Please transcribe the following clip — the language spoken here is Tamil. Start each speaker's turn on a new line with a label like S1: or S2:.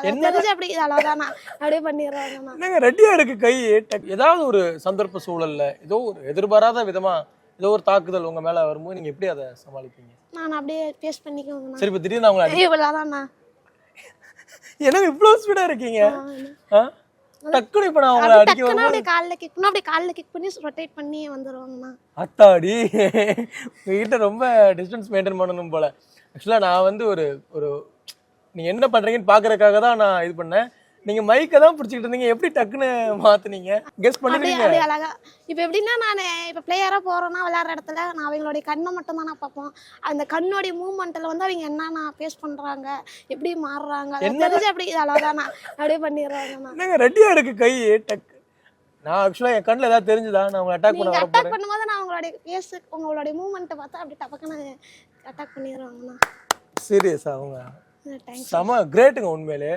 S1: தெரிஞ்சு அப்படி அவ்வளவுதானா அப்படியே பண்ணிடுறாங்கண்ணா.
S2: என்னங்க ரெடியா இருக்கு கை. ஏதாவது ஒரு சந்தர்ப்ப சூழல்ல ஏதோ ஒரு எதிர்பாராத விதமா ஏதோ ஒரு தாக்குதல் உங்க மேல வரும்போது நீங்க எப்படி அதை சமாளிப்பீங்க?
S1: நான் அப்படியே ஃபேஸ் பண்ணிக்குவேங்கண்ணா.
S2: சரி, இப்ப திடீர்னு அவங்கள
S1: இவ்வளவுதாண்ணா.
S2: என்ன இவ்வளவு ஸ்பீடா இருக்கீங்க? டக்குனு இப்ப நான் அவங்கள அடிக்க
S1: டக்குன்னு அப்படியே கால்ல கிக் பண்ணி ரொட்டேட் பண்ணி வந்துருவாங்கண்ணா.
S2: அத்தாடி, உங்ககிட்ட ரொம்ப டிஸ்டன்ஸ் மெயின்டைன் பண்ணணும் போல. ஆக்சுவலா நான் வந்து ஒரு ஒரு நீங்க என்ன பண்றீங்கன்னு பாக்குறதுக்காக தான் நான் இது பண்ணேன். நீங்க மைக்க தான் பிடிச்சிட்டு இருந்தீங்க, எப்படி டக்குன்னு மாத்துனீங்க? கெஸ் பண்ணிருக்கீங்க.
S1: அப்படியே அழகா இப்ப எப்படின்னா, நான் இப்ப பிளேயரா போறேன்னா விளையாடுற இடத்துல நான் அவங்களுடைய கண்ணை மட்டும் தான் நான் பார்ப்போம். அந்த கண்ணோடைய மூவ்மெண்ட்ல வந்து அவங்க என்னென்ன ஃபேஸ் பண்றாங்க, எப்படி மாறுறாங்க, தெரிஞ்சு அப்படி அவ்வளவுதானா அப்படியே பண்ணிடுறாங்கண்ணா.
S2: என்னங்க ரெடியா இருக்கு கை. நான் ஆக்சுவலா என் கண்ணுல ஏதாவது தெரிஞ்சுதா நான் உங்களை அட்டாக் பண்ண வரப் போறேன்?
S1: பண்ணும்போது நான் உங்களுடைய ஃபேஸ் உங்களுடைய மூவ்மெண்ட்டை பார்த்தா அப்படி டபக்குன்னு அட்டாக் பண்ணிடுவாங்கண்ணா.
S2: சீரியஸா? அவங்க
S1: தேங்க்ஸ்.
S2: செம கிரேட்டுங்க உண்மையிலே.